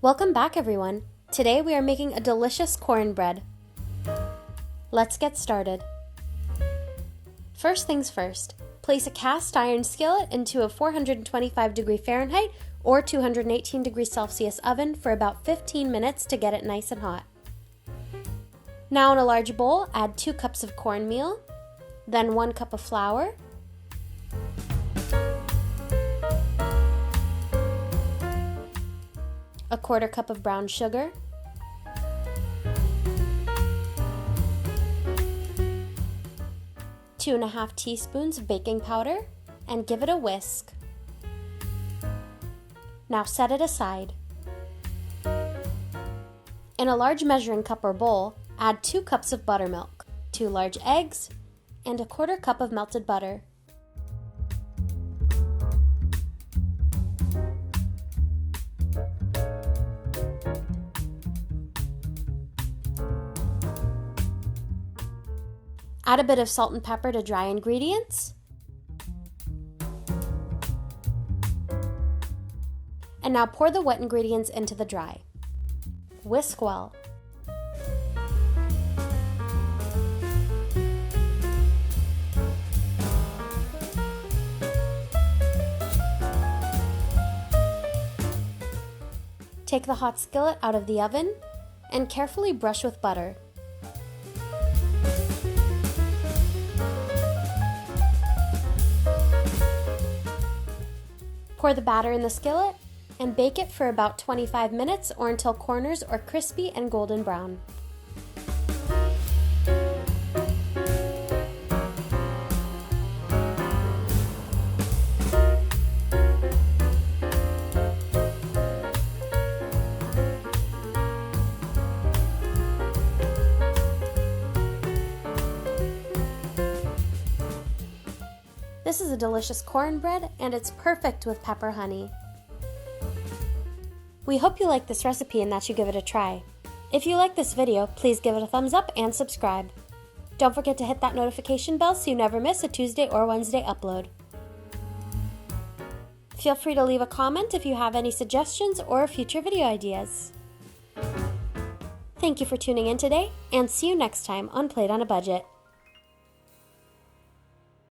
Welcome back, everyone. Today we are making a delicious cornbread. Let's get started. First things first, place a cast iron skillet into a 425 Fahrenheit or 218 Celsius oven for about 15 minutes to get it nice and hot. Now in a large bowl, add 2 cups of cornmeal, then 1 cup of flour, a 1/4 cup of brown sugar, 2½ teaspoons of baking powder, and give it a whisk. Now set it aside. In a large measuring cup or bowl, add 2 cups of buttermilk, 2 large eggs, and a 1/4 cup of melted butter. Add a bit of salt and pepper to dry ingredients. And now pour the wet ingredients into the dry. Whisk well. Take the hot skillet out of the oven and carefully brush with butter. Pour the batter in the skillet and bake it for about 25 minutes or until corners are crispy and golden brown. This is a delicious cornbread, and it's perfect with pepper honey. We hope you like this recipe and that you give it a try. If you like this video, please give it a thumbs up and subscribe. Don't forget to hit that notification bell so you never miss a Tuesday or Wednesday upload. Feel free to leave a comment if you have any suggestions or future video ideas. Thank you for tuning in today, and see you next time on Plate on a Budget.